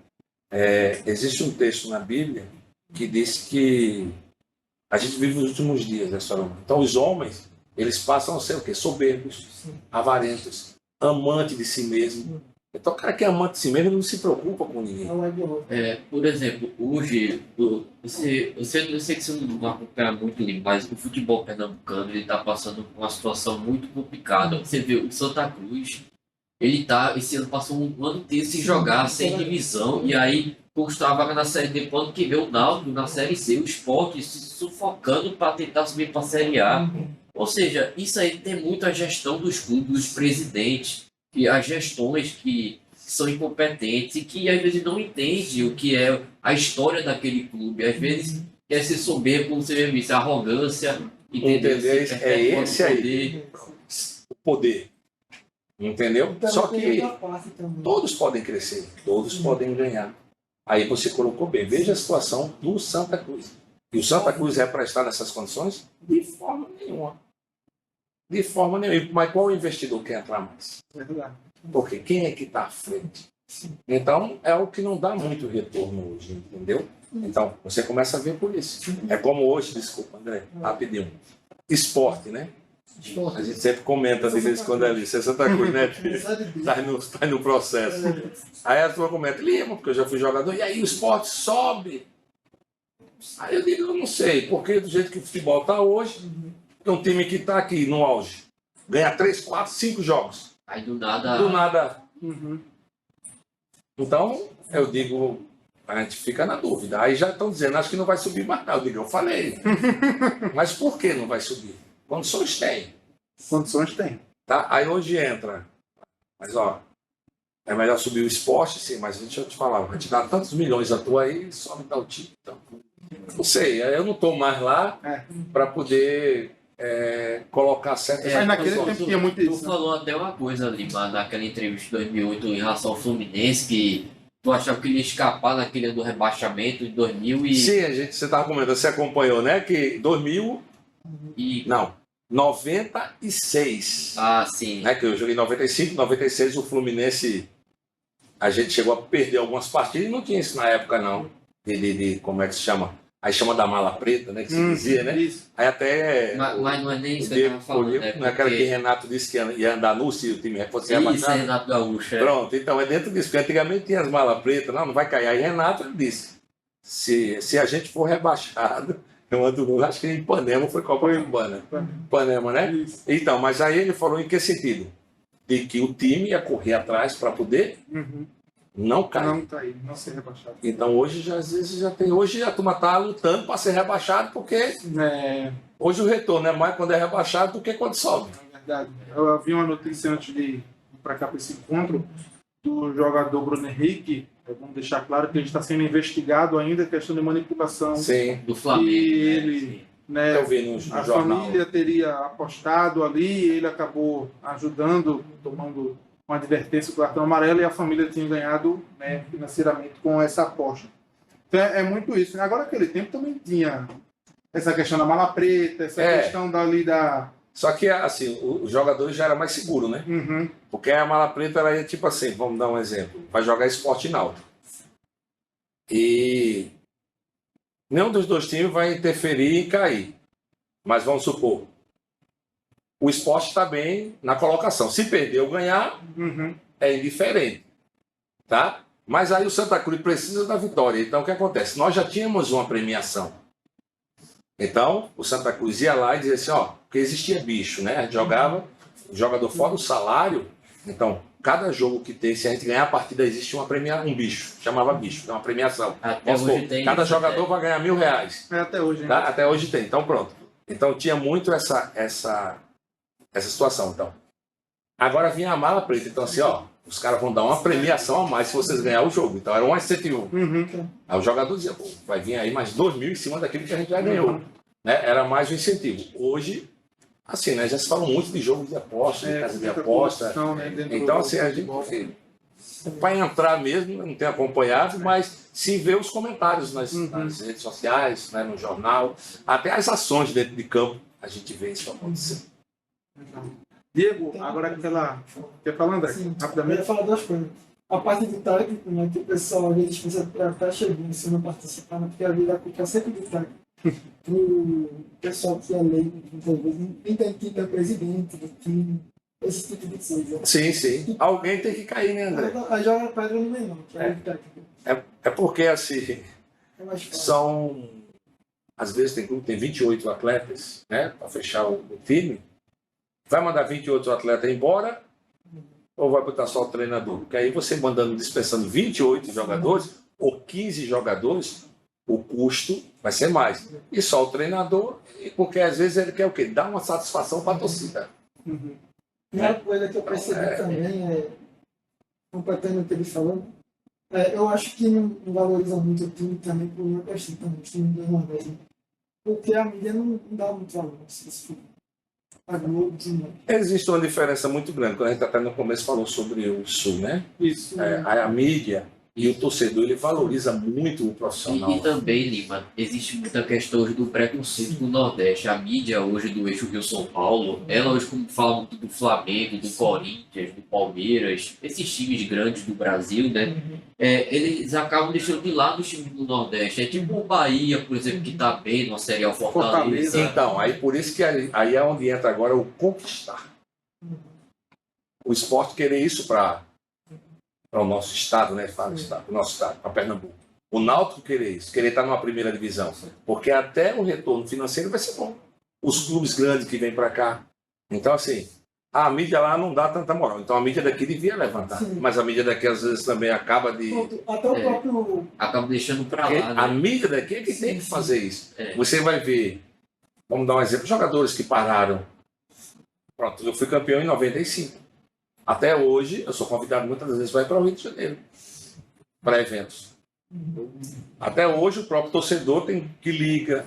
Existe um texto na Bíblia que diz que a gente vive os últimos dias, né, Soroma? Então, os homens, eles passam a ser o quê? Soberbos, avarentos, amantes de si mesmo. Então, o cara que é amante de si mesmo, ele não se preocupa com ninguém. Por exemplo, hoje, eu sei que você não acompanha muito ali, mas o futebol pernambucano ele está passando por uma situação muito complicada. Você vê o Santa Cruz, esse ano passou um ano inteiro sem jogar, sem divisão, e aí conquistou a vaga na Série D, quando que vê o Náutico na Série C, o Sport se sufocando para tentar subir para a Série A. Ou seja, isso aí tem muito a gestão dos clubes, dos presidentes, e as gestões que são incompetentes e que às vezes não entendem o que é a história daquele clube. Às vezes quer ser soberbo, como você mesmo disse, arrogância, Entender? Esse aí. O poder. Entendeu? Só que todos podem crescer, todos podem ganhar. Aí você colocou bem. Veja a situação do Santa Cruz. E o Santa Cruz é para estar nessas condições? De forma nenhuma. De forma nenhuma. Mas qual investidor quer entrar mais? É verdade. Porque quem é que está à frente? Então, é o que não dá muito retorno hoje, entendeu? Então, você começa a ver por isso. É como hoje, desculpa, André, rapidinho. Esporte, né? A gente sempre comenta de vez em quando ali, você é Santa Cruz, né? Tá no processo. Aí a turma comenta, Lima, porque eu já fui jogador, e aí o esporte sobe. Aí eu digo, eu não sei, porque do jeito que o futebol está hoje, tem um time que está aqui no auge, ganha 3, 4, 5 jogos. Aí do nada. Do nada. Então, eu digo, a gente fica na dúvida. Aí já estão dizendo, acho que não vai subir mais. Não, eu digo, eu falei. Mas por que não vai subir? Condições tem. Condições tem. Tá? Aí hoje entra. Mas, ó, é melhor subir o esporte, sim, mas deixa eu te falar, vai te dar tantos milhões a tua aí, sobe tal time. Então, não sei, eu não estou mais lá para poder colocar certas Mas naquele tempo tinha muito Tu isso. falou até uma coisa ali, mano, naquela entrevista de 2008 em relação ao Fluminense, que tu achava que ele ia escapar naquele ano do rebaixamento de 2000 e... Sim, você estava comentando, você acompanhou, né? Que 2000... Não, 96. Ah, sim. Né, que eu joguei em 95, 96 o Fluminense a gente chegou a perder algumas partidas e não tinha isso na época, não. Como é que se chama? Aí chama da mala preta, né? Que se dizia, né? Isso. Aí até. Mas não é nem o isso que eu Diego tava falando, escolheu, né? não é aquela que Porque... Renato disse que ia andar nu se o time fosse Isso, é rebaixado? Renato Gaúcho. Pronto, então é dentro disso, porque antigamente tinha as malas pretas, não vai cair. Aí Renato disse: se a gente for rebaixado, eu ando nu, acho que em Ipanema foi Copacabana. Ipanema, né? Isso. Então, mas aí ele falou em que sentido? De que o time ia correr atrás para poder Uhum. não cair. Não tá aí, não ser rebaixado. Então hoje já às vezes já tem. Hoje a turma está lutando para ser rebaixado, porque É, hoje o retorno é mais quando é rebaixado do que quando sobe. é verdade. Eu vi uma notícia antes de ir para cá para esse encontro do jogador Bruno Henrique. Vamos deixar claro que ele está sendo investigado ainda, questão de manipulação. Sim, Do Flamengo. E né? ele, Sim. né, eu vi no a jornal. família teria apostado ali, ele acabou ajudando, tomando uma advertência com o cartão amarelo, e a família tinha ganhado, né, financeiramente com essa aposta. Então é muito isso, né? Agora, naquele tempo também tinha essa questão da mala preta, essa questão dali da... Só que assim, os jogadores já era mais seguro, né? Uhum. Porque a mala preta era tipo assim, vamos dar um exemplo, vai jogar Esporte Náutico. E nenhum dos dois times vai interferir em cair. Mas vamos supor, o Esporte está bem na colocação. Se perder ou ganhar, Uhum. é indiferente, tá? Mas aí o Santa Cruz precisa da vitória. Então o que acontece? Nós já tínhamos uma premiação. Então o Santa Cruz ia lá e dizia assim, ó, porque existia bicho, né? A gente jogava, o jogador fora o salário. Então cada jogo que tem, se a gente ganhar a partida, existe uma premiação, um bicho, chamava bicho, é uma premiação. Até Vamos hoje supor, tem cada isso, jogador até. vai ganhar R$ 1.000. É até hoje, né? Tá? Até hoje tem, então pronto. Então tinha muito essa situação. Então. Agora vinha a mala preta, então assim, ó, os caras vão dar uma premiação a mais se vocês ganharem o jogo. Então era um incentivo. Uhum. Aí o jogador dizia, pô, vai vir aí mais 2.000 em cima daquilo que a gente já ganhou. Né? Era mais um incentivo. Hoje, assim, né, já se fala muito de jogo de aposta, de casa de muita aposta. corrupção, né, dentro Então do assim, a gente futebol. vai entrar mesmo, não tem acompanhado, mas se vê os comentários nas redes sociais, né, no jornal, até as ações dentro de campo, a gente vê isso acontecer. Diego, agora aquela... Quer falar, André? Sim, eu ia Rapidamente. falar duas coisas. A parte do técnico, né, que o pessoal às vezes pensa que até chegou se não participar, né, porque a vida fica sempre do técnico. Pro pessoal que é leigo, muitas vezes, ninguém que é presidente do time, esse tipo de coisa. Sim, sim. Alguém tem que cair, né, André? Aí joga pedra no menor, que é o técnico. É porque, assim, É mais fácil. são... Às vezes tem clube que tem 28 atletas, né, para fechar o time. Vai mandar 28 atletas embora ou vai botar só o treinador? Porque aí você mandando, dispensando 28 jogadores ou 15 jogadores, o custo vai ser mais. E só o treinador, porque às vezes ele quer o quê? Dar uma satisfação para a torcida. Uhum. Uma coisa que eu percebi também é, completando o que ele falou, eu acho que não valoriza muito o time também por uma questão também, o time do Nordeste. Porque a mídia não dá muito valor, se isso for a Globo, não. Existe uma diferença muito grande. Quando a gente até no começo falou sobre o Sul, né? Isso. A mídia e o torcedor, ele valoriza muito o profissional. E também, Lima, existe muita questão hoje do preconceito do Nordeste. A mídia hoje do eixo Rio-São Paulo, ela hoje como fala muito do Flamengo, do Corinthians, do Palmeiras, esses times grandes do Brasil, né? Eles acabam deixando de lado os times do Nordeste. É tipo o Bahia, por exemplo, que está bem na Série A, Fortaleza. Então, aí por isso que aí é onde entra agora o conquistar. O esporte querer isso para o nosso estado, né? Fala estado, o nosso estado, para Pernambuco. O Náutico querer isso, querer estar numa primeira divisão. Porque até o retorno financeiro vai ser bom. Os clubes grandes que vêm para cá. Então, assim, a mídia lá não dá tanta moral. Então a mídia daqui devia levantar. Sim. Mas a mídia daqui às vezes também acaba de. Pronto, até o próprio. Acabam deixando para Porque lá, né? a mídia daqui é que tem que fazer isso. É. Você vai ver, vamos dar um exemplo, jogadores que pararam. Pronto, eu fui campeão em 95. Até hoje, eu sou convidado muitas vezes para ir para o Rio de Janeiro, para eventos. Até hoje, o próprio torcedor tem que liga.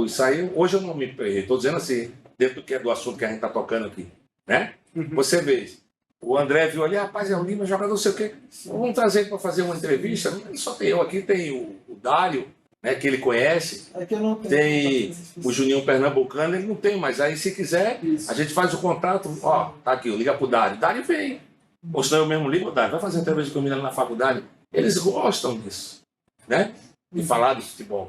Isso aí, hoje eu não me perdi. Estou dizendo assim, dentro do assunto que a gente está tocando aqui. Né? Você vê, o André viu ali, rapaz, é o Lima, jogador, não sei o quê. Vamos trazer ele para fazer uma entrevista. Só tem eu aqui, tem o Dário, né, que ele conhece. É que eu não tenho. Tem o Juninho Pernambucano, ele não tem, mas aí se quiser, a gente faz o contato, ó, tá aqui, liga pro Dário. Dário vem. Ou senão eu mesmo ligo, vai fazer entrevista comigo na faculdade. Eles gostam disso, né? De falar de futebol.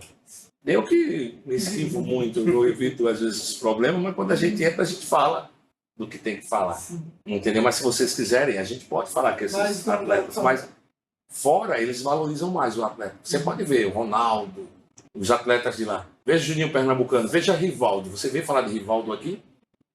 Eu que me esquivo muito, eu evito às vezes os problemas, mas quando a gente entra, a gente fala do que tem que falar. Entendeu? Mas se vocês quiserem, a gente pode falar que esses atletas, mas fora eles valorizam mais o atleta. Você pode ver o Ronaldo, os atletas de lá. Veja o Juninho Pernambucano, veja Rivaldo. Você veio falar de Rivaldo aqui?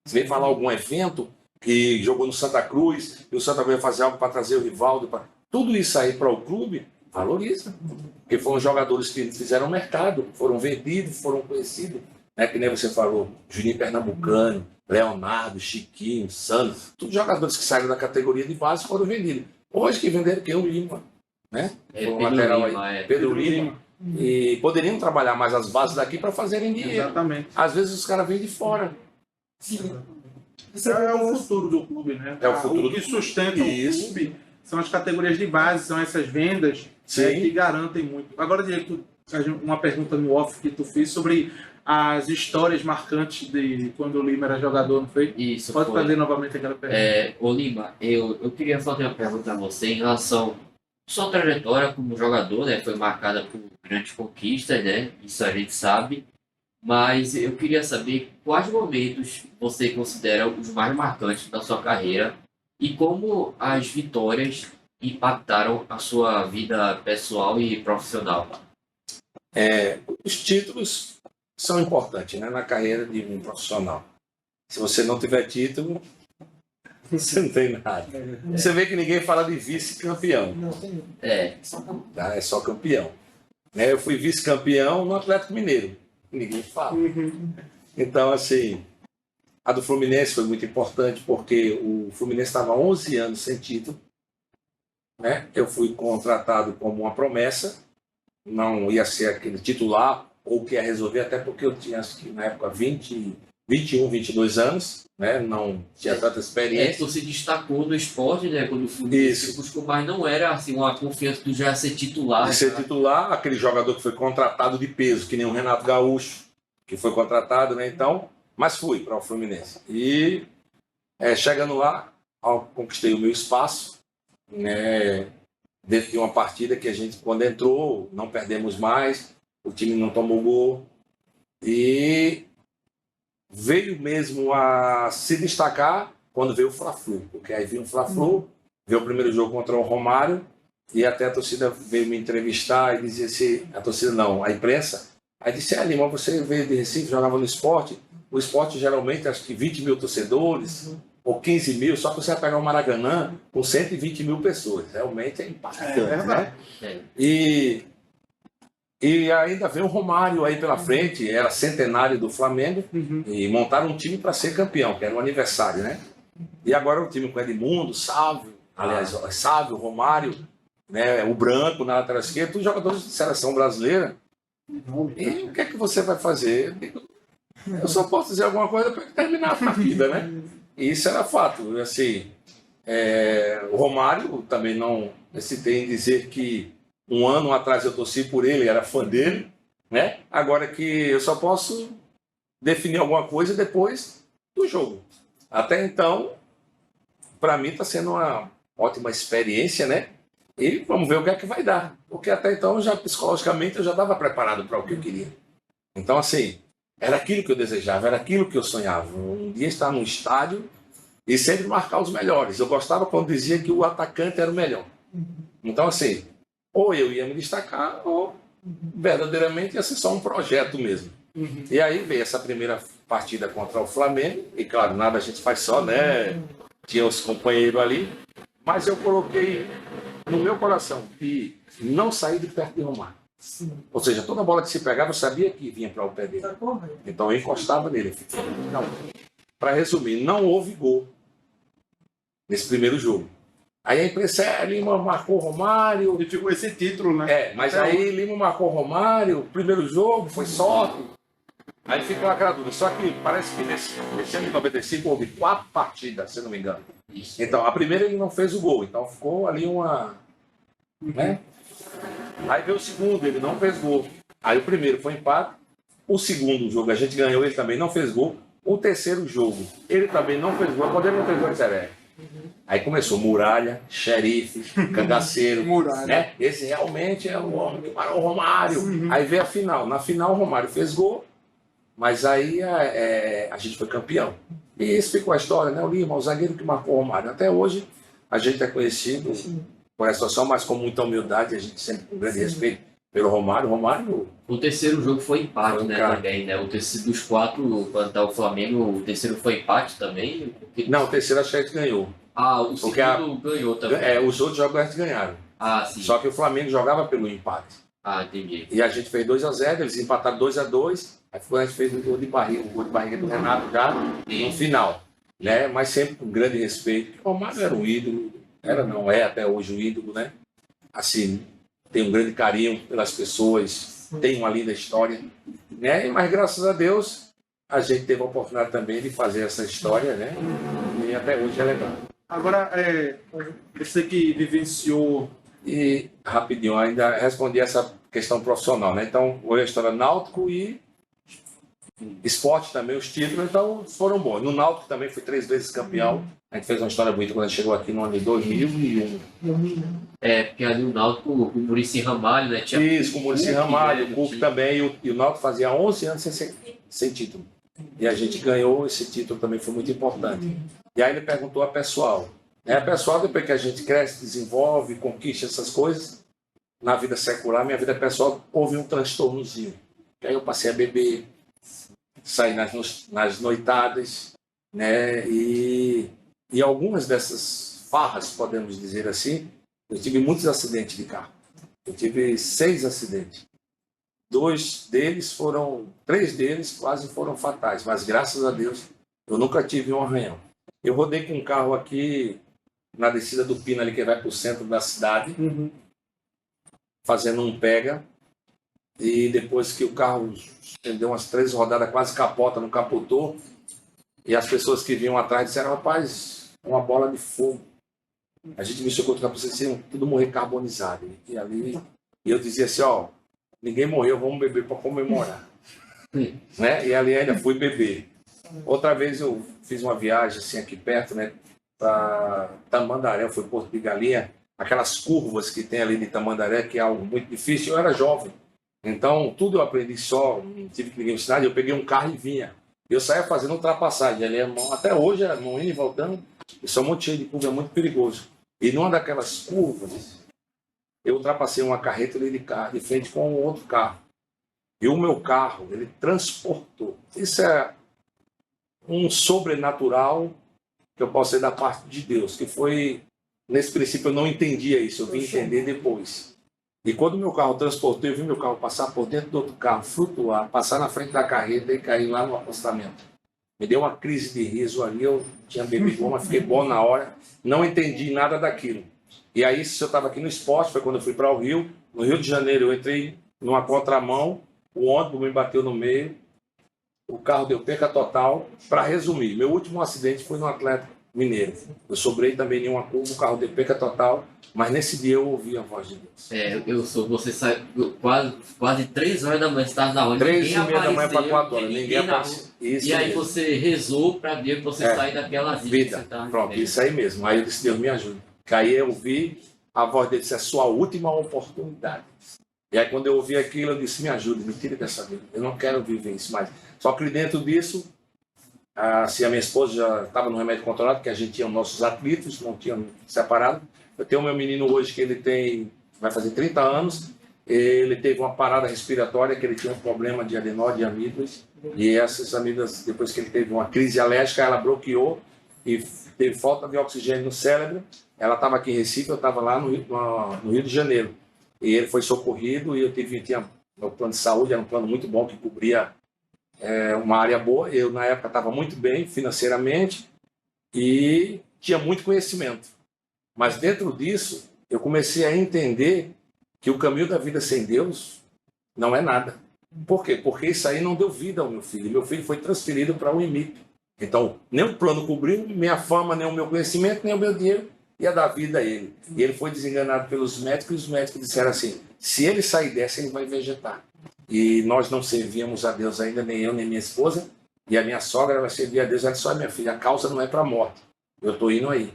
Você veio falar algum evento que jogou no Santa Cruz e o Santa Cruz vai fazer algo para trazer o Rivaldo? Tudo isso aí para o clube, valoriza. Porque foram jogadores que fizeram mercado, foram vendidos, foram conhecidos. Né? Que nem você falou, Juninho Pernambucano, Leonardo, Chiquinho, Sandro. Todos jogadores que saíram da categoria de base foram vendidos. Hoje que venderam quem? O Lima. Né? Pedro lateral Lima, aí. Pedro Lima. E poderiam trabalhar mais as bases daqui para fazerem dinheiro. Exatamente. Às vezes os caras vêm de fora. Sim. É o futuro do clube, né? É o futuro O que do sustenta Isso. o clube são as categorias de base, são essas vendas que garantem muito. Agora, Diego, uma pergunta no off que tu fez sobre as histórias marcantes de quando o Lima era jogador, não foi? Isso, Pode foi. fazer novamente aquela pergunta. Ô Lima, eu queria fazer uma pergunta a você em relação à sua trajetória como jogador, né? Foi marcada por grandes conquistas, né? Isso a gente sabe. Mas eu queria saber quais momentos você considera os mais marcantes da sua carreira e como as vitórias impactaram a sua vida pessoal e profissional. Os títulos são importantes, né, na carreira de um profissional. Se você não tiver título, você não tem nada. Você vê que ninguém fala de vice-campeão. Não, tem. Só Tá? É só campeão. Né? Eu fui vice-campeão no Atlético Mineiro. Ninguém fala. Então, assim, a do Fluminense foi muito importante porque o Fluminense estava 11 anos sem título. Né? Eu fui contratado como uma promessa. Não ia ser aquele titular ou que ia resolver, até porque eu tinha, acho que na época, 21, 22 anos. Né? Não tinha tanta experiência. Tu se destacou no esporte, né? Quando o Fluminense Isso. buscou, mas não era assim, uma confiança de já ser titular. De ser titular, aquele jogador que foi contratado de peso, que nem o Renato Gaúcho, que foi contratado, né? Então, mas fui para o Fluminense. E chegando lá, conquistei o meu espaço, né? Dentro de uma partida que a gente, quando entrou, não perdemos mais, o time não tomou gol. E veio mesmo a se destacar quando veio o Fla-Flu, porque aí veio o Fla-Flu, veio o primeiro jogo contra o Romário, e até a torcida veio me entrevistar e dizia assim, a torcida não, a imprensa, aí disse, Lima, você veio de Recife, jogava no esporte, o esporte geralmente acho que 20 mil torcedores, ou 15 mil, só que você vai pegar o Maracanã com 120 mil pessoas, realmente é impactante, né? E ainda veio o Romário aí pela frente, era centenário do Flamengo, e montaram um time para ser campeão, que era o aniversário, né? E agora o time com Edmundo, Sávio, Sávio, Romário, né? O Branco na lateral esquerda, todos jogadores de seleção brasileira. E o que é que você vai fazer? Eu só posso dizer alguma coisa para terminar a partida, né? E isso era fato. Assim, o Romário também não hesitei em dizer que um ano atrás eu torci por ele, era fã dele, né? Agora que eu só posso definir alguma coisa depois do jogo. Até então, para mim está sendo uma ótima experiência, né? E vamos ver o que é que vai dar. Porque até então, já psicologicamente, eu já estava preparado para o que eu queria. Então, assim, era aquilo que eu desejava, era aquilo que eu sonhava. Um dia estar num estádio e sempre marcar os melhores. Eu gostava quando dizia que o atacante era o melhor. Então, assim, ou eu ia me destacar, ou verdadeiramente ia ser só um projeto mesmo. E aí veio essa primeira partida contra o Flamengo, e claro, nada a gente faz só, né? Tinha os companheiros ali, mas eu coloquei no meu coração que não sair de perto de Romário. Ou seja, toda bola que se pegava, eu sabia que vinha para o pé dele. Então eu encostava nele. Para resumir, não houve gol nesse primeiro jogo. Aí a imprensa, Lima marcou Romário. E ficou esse título, né? Mas aí Lima marcou Romário, primeiro jogo, foi sorte. Aí fica aquela dúvida. Só que parece que nesse ano de 95 houve 4 partidas, se não me engano. Então, a primeira ele não fez o gol, então ficou ali uma... Né? Aí veio o segundo, ele não fez gol. Aí o primeiro foi empate. O segundo jogo a gente ganhou, ele também não fez gol. O terceiro jogo, ele também não fez gol. Quando ele não fez gol, Aí começou Muralha, Xerife, Cangaceiro. Muralha. Né? Esse realmente é o homem que parou o Romário. Aí veio a final. Na final o Romário fez gol, mas aí a gente foi campeão. E isso ficou a história, né? O Lima, o zagueiro que marcou o Romário. Até hoje a gente é conhecido por essa situação, mas com muita humildade, a gente sempre com grande respeito pelo Romário. Romário. O terceiro jogo foi empate, Foi um né, cara. também, né? O terceiro dos 4, quando tá o Flamengo, o terceiro foi empate também? Não, o terceiro acho que a gente ganhou. Ah, o Porque segundo ganhou também. Os outros jogos a gente ganharam. Ah, sim. Só que o Flamengo jogava pelo empate. Ah, entendi. E a gente fez 2-0, eles empataram 2-2. Aí a gente fez o gol de barriga do Renato já no final. Né? Mas sempre com grande respeito. O Romário era um ídolo, é até hoje o ídolo, né? Assim, tem um grande carinho pelas pessoas, tem uma linda história. Né? Mas graças a Deus a gente teve a oportunidade também de fazer essa história, né? E até hoje é legal. Agora, você que vivenciou... E rapidinho, ainda respondi essa questão profissional, né? Então, hoje a história Náutico e esporte também, os títulos, então foram bons. No Náutico também fui 3 vezes campeão. A gente fez uma história bonita quando a gente chegou aqui no ano de 2001. Porque ali o Náutico, o Muricy Ramalho, né? Tinha Isso, com o Muricy Cook, Ramalho, né, o Cook também, e o Náutico fazia 11 anos sem título. E a gente ganhou esse título, também foi muito importante. E aí ele perguntou a pessoal. A pessoal, depois que a gente cresce, desenvolve, conquista essas coisas, na vida secular, minha vida pessoal, houve um transtornozinho. E aí eu passei a beber, sair nas noitadas, né? E algumas dessas farras, podemos dizer assim, eu tive muitos acidentes de carro. Eu tive 6 acidentes. 3 deles quase foram fatais, mas graças a Deus eu nunca tive um arranhão. Eu rodei com um carro aqui na descida do Pina, ali que vai para o centro da cidade, fazendo um pega, e depois que o carro deu umas 3 rodadas, quase capota, não capotou, e as pessoas que vinham atrás disseram, rapaz, uma bola de fogo. A gente me chocou, vocês iam tudo morrer carbonizado. E eu dizia assim, ninguém morreu, vamos beber para comemorar. Né? E ali ainda fui beber. Outra vez eu fiz uma viagem assim aqui perto, né, para Tamandaré, foi Porto de Galinha, aquelas curvas que tem ali de Tamandaré, que é algo muito difícil. Eu era jovem, então tudo eu aprendi só, não tive que ninguém me ensinar. Eu peguei um carro e vinha. Eu saía fazendo ultrapassagem ali, até hoje, não indo e voltando, eu sou muito cheio de curva, é muito perigoso. E numa daquelas curvas, eu ultrapassei uma carreta de frente com um outro carro. E o meu carro, ele transportou. Isso é um sobrenatural que eu posso ser da parte de Deus, que foi, nesse princípio eu não entendia isso, eu vim entender depois. E quando meu carro transportou, eu vi meu carro passar por dentro do outro carro, flutuar, passar na frente da carreta e cair lá no acostamento. Me deu uma crise de riso ali, eu tinha bebido mas fiquei bom na hora, não entendi nada daquilo. E aí, se eu estava aqui no esporte, foi quando eu fui para o Rio. No Rio de Janeiro, eu entrei numa contramão, o ônibus me bateu no meio, o carro deu perca total. Para resumir, meu último acidente foi no Atlético Mineiro. Eu sobrei também em uma curva, o carro deu perca total, mas nesse dia eu ouvi a voz de Deus. Você saiu quase 3 horas da manhã, você estava na hora. 3h30 da manhã para 4 horas, ninguém na apareceu. Isso E aí mesmo. você rezou para Deus que você sair daquela vida. Que você tá Pronto, isso aí mesmo. Aí eu disse, Deus me ajude. Aí eu ouvi a voz dele, disse, é a sua última oportunidade. E aí quando eu ouvi aquilo, eu disse, me ajude, me tire dessa vida. Eu não quero viver isso mais. Só que dentro disso, assim, a minha esposa já estava no remédio controlado, porque a gente tinha nossos atritos, não tinha separado. Eu tenho o meu menino hoje que ele vai fazer 30 anos, ele teve uma parada respiratória, que ele tinha um problema de adenose de amígdalas, e essas amígdalas, depois que ele teve uma crise alérgica, ela bloqueou e teve falta de oxigênio no cérebro. Ela estava aqui em Recife, eu estava lá no Rio de Janeiro. E ele foi socorrido e eu tinha meu plano de saúde, era um plano muito bom que cobria uma área boa. Eu, na época, estava muito bem financeiramente e tinha muito conhecimento. Mas dentro disso, eu comecei a entender que o caminho da vida sem Deus não é nada. Por quê? Porque isso aí não deu vida ao meu filho. Meu filho foi transferido para o IMIP. Então, nem o plano cobriu, minha fama, nem o meu conhecimento, nem o meu dinheiro ia dar vida a ele. E ele foi desenganado pelos médicos, e os médicos disseram assim, se ele sair dessa, ele vai vegetar. E nós não servíamos a Deus ainda, nem eu, nem minha esposa, e a minha sogra, ela servia a Deus, ela disse, olha, minha filha, a causa não é para a morte, eu estou indo aí.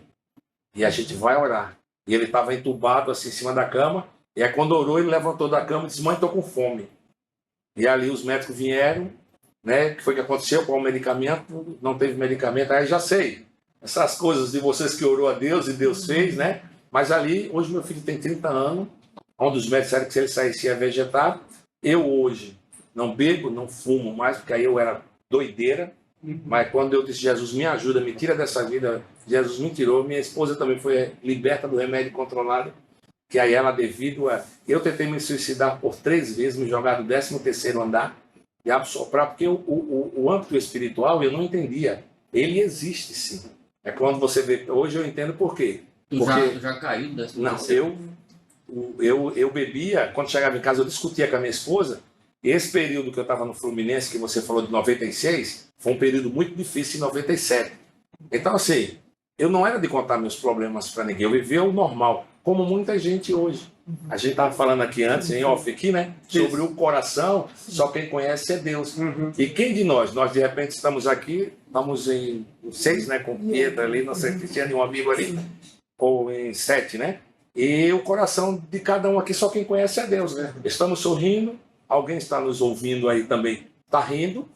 e a gente vai orar. E ele estava entubado assim em cima da cama, e aí quando orou, ele levantou da cama e disse: mãe, estou com fome. E ali os médicos vieram, né? O que foi que aconteceu? Qual o medicamento? Não teve medicamento. Aí já sei, essas coisas de vocês que orou a Deus e Deus fez, né? Mas ali, hoje meu filho tem 30 anos, um dos médicos disseram que se ele saísse ia vegetar. Eu hoje não bebo, não fumo mais, porque aí eu era doideira. Mas quando eu disse: Jesus, me ajuda, me tira dessa vida, Jesus me tirou. Minha esposa também foi liberta do remédio controlado, que aí ela, devido a... Eu tentei me suicidar por 3 vezes, me jogar do 13º andar e absoprar, porque o âmbito espiritual eu não entendia. Ele existe, sim. É quando você vê... Hoje eu entendo por quê. Tu já caiu dessa? Não, eu bebia, quando chegava em casa eu discutia com a minha esposa. Esse período que eu estava no Fluminense, que você falou de 96, foi um período muito difícil em 97. Então, assim, eu não era de contar meus problemas para ninguém, eu vivia o normal, como muita gente hoje. A gente estava falando aqui antes, em off aqui, né? Sobre o coração, só quem conhece é Deus. E quem de nós de repente estamos aqui, estamos em 6, né? Com Pedro ali, não sei se tinha nenhum amigo ali, ou em 7, né? E o coração de cada um aqui, só quem conhece é Deus, né? Estamos sorrindo, alguém está nos ouvindo aí também, está rindo,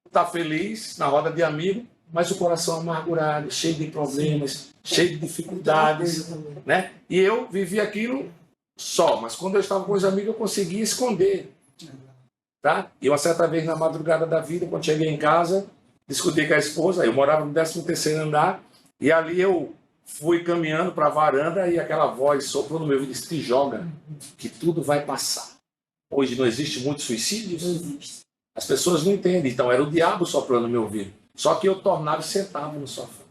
está feliz, na roda de amigo, mas o coração amargurado, cheio de problemas, cheio de dificuldades, né? E eu vivi aquilo só, mas quando eu estava com os amigos eu conseguia esconder, tá? E uma certa vez na madrugada da vida, quando cheguei em casa, discuti com a esposa, eu morava no 13º andar, e ali eu fui caminhando para a varanda e aquela voz soprou no meu ouvido e disse: te joga, que tudo vai passar. Hoje não existe muitos suicídios? As pessoas não entendem, então era o diabo soprando no meu ouvido. Só que eu tornava e sentava no sofá.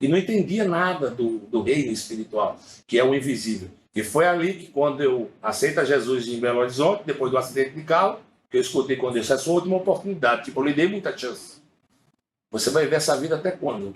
E não entendia nada do reino espiritual, que é o invisível. E foi ali que, quando eu aceito a Jesus em Belo Horizonte, depois do acidente de carro, que eu escutei com Deus: essa é a sua última oportunidade. Tipo, eu lhe dei muita chance. Você vai ver essa vida até quando?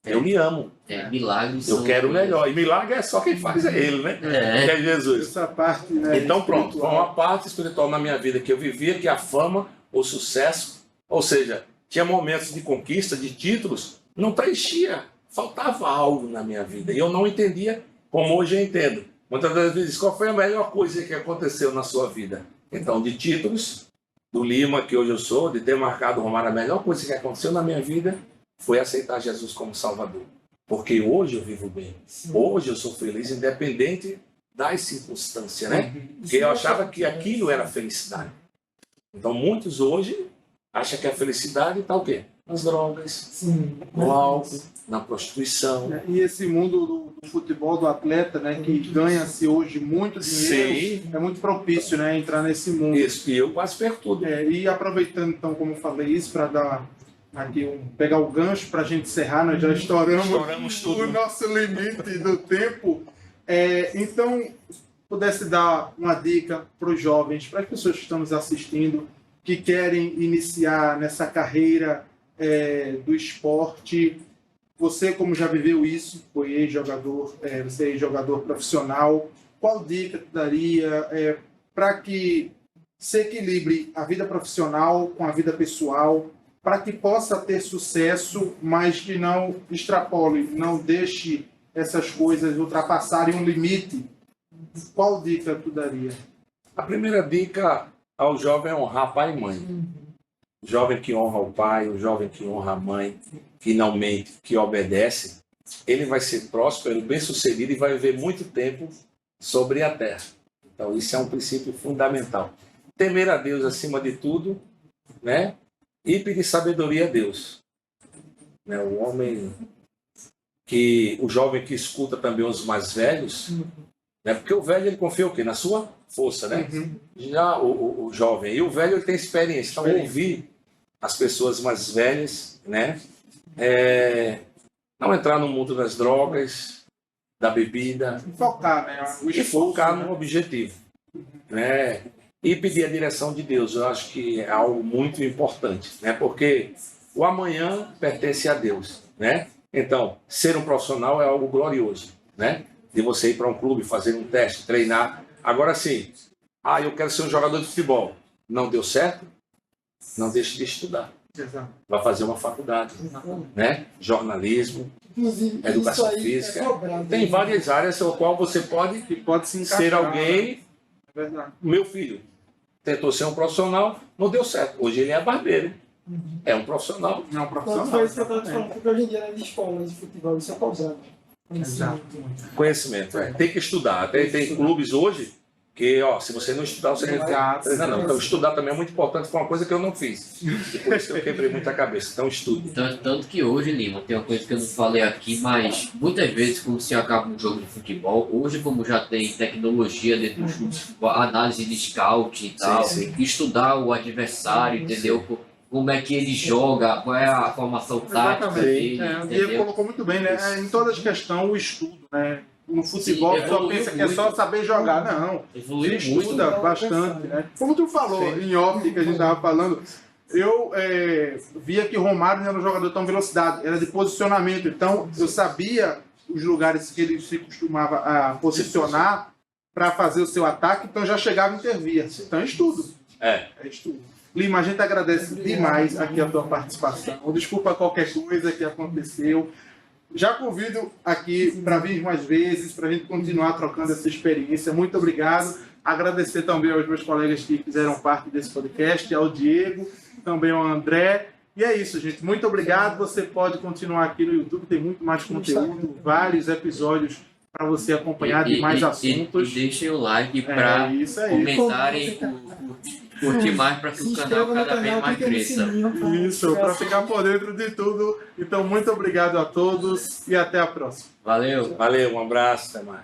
Eu me amo. Milagres. Eu quero o melhor. E milagre é só quem faz, é ele, né? É Jesus. Essa parte, né? Então pronto, foi uma parte espiritual na minha vida que eu vivia, que a fama, o sucesso, ou seja, tinha momentos de conquista, de títulos, não preenchia, faltava algo na minha vida. E eu não entendia como hoje eu entendo. Muitas vezes, qual foi a melhor coisa que aconteceu na sua vida? Então, de títulos, do Lima, que hoje eu sou, de ter marcado o Romário, a melhor coisa que aconteceu na minha vida foi aceitar Jesus como Salvador. Porque hoje eu vivo bem. Hoje eu sou feliz, independente das circunstâncias, né? Porque eu achava que aquilo era felicidade. Então, muitos hoje acham que a felicidade está o quê? Nas drogas, no álcool, na prostituição. E esse mundo do futebol, do atleta, né, que ganha-se hoje muito dinheiro, Sim. é muito propício, né, entrar nesse mundo. Isso, e eu quase perco tudo. E aproveitando, então, como eu falei isso, para dar aqui pegar o gancho para a gente encerrar, nós já estouramos tudo. o nosso limite do tempo. Então, pudesse dar uma dica para os jovens, para as pessoas que estão nos assistindo, que querem iniciar nessa carreira do esporte. Você, como já viveu isso, foi ex-jogador, você é ex-jogador profissional, qual dica tu daria para que se equilibre a vida profissional com a vida pessoal, para que possa ter sucesso, mas que não extrapole, não deixe essas coisas ultrapassarem um limite? Qual dica tu daria? A primeira dica ao jovem é honrar pai e mãe. O jovem que honra o pai, o jovem que honra a mãe, que não mente, que obedece, ele vai ser próspero, bem-sucedido e vai viver muito tempo sobre a terra. Então, isso é um princípio fundamental. Temer a Deus acima de tudo, né? E pedir sabedoria a Deus. Né? O jovem que escuta também os mais velhos, né? Porque o velho ele confia o quê? Na sua força, né? Já o jovem e o velho ele tem experiência. Então, ouvir as pessoas mais velhas, né? Não entrar no mundo das drogas, da bebida. Focar, né? O E esforço, focar né? no objetivo. Né? E pedir a direção de Deus. Eu acho que é algo muito importante, né? Porque o amanhã pertence a Deus, né? Então, ser um profissional é algo glorioso, né? De você ir para um clube, fazer um teste, treinar. Agora sim, eu quero ser um jogador de futebol. Não deu certo? Não deixe de estudar. Exato. vai fazer uma faculdade, né? Jornalismo, Inclusive, educação isso aí física. é cobrado. Tem várias áreas ao qual você pode Que pode se encaixar. ser alguém. É verdade. Meu filho tentou ser um profissional, não deu certo. Hoje ele é barbeiro. É um profissional. Não é um Então, profissional. foi isso que eu estava te falando, porque hoje em dia nas escolas de futebol isso é cobrado. Exato. Conhecimento. Tem que estudar. Tem clubes hoje que, ó, se você não estudar, você não vai Exato. treinar, não. Então, estudar também é muito importante, foi uma coisa que eu não fiz. E por isso que eu quebrei muita cabeça. Então, estude. Tanto que hoje, Lima, tem uma coisa que eu não falei aqui, mas muitas vezes quando se acaba um jogo de futebol, hoje como já tem tecnologia dentro do chute, análise de scout e tal, sim. estudar o adversário, entendeu? Como é que ele joga, qual é a formação tática dele, Exatamente. O Diego entendeu? colocou muito bem, né? Em todas as questões, o estudo, né? No futebol, Sim, só evoluiu pensa que é só muito. saber jogar. Não. Evoluiu Você muito. estuda bastante, né? Como tu falou, em off, que a gente estava falando, eu via que Romário não era um jogador tão velocidade, era de posicionamento. Então, eu sabia os lugares que ele se costumava a posicionar para fazer o seu ataque, então já chegava e intervia. Então, é estudo. É estudo. Lima, a gente agradece demais aqui a tua participação. Desculpa qualquer coisa que aconteceu. Já convido aqui para vir mais vezes, para a gente continuar trocando essa experiência. Muito obrigado. Agradecer também aos meus colegas que fizeram parte desse podcast, ao Diego, também ao André. E é isso, gente. Muito obrigado. Você pode continuar aqui no YouTube, tem muito mais conteúdo, vários episódios para você acompanhar de mais assuntos. E deixem o like para isso aí. comentarem, curtir mais para que Se o inscreva canal no cada vez canal, mais clica no cresça. sininho. Isso, para ficar por dentro de tudo. Então, muito obrigado a todos e até a próxima. Valeu! Valeu, um abraço, até mais.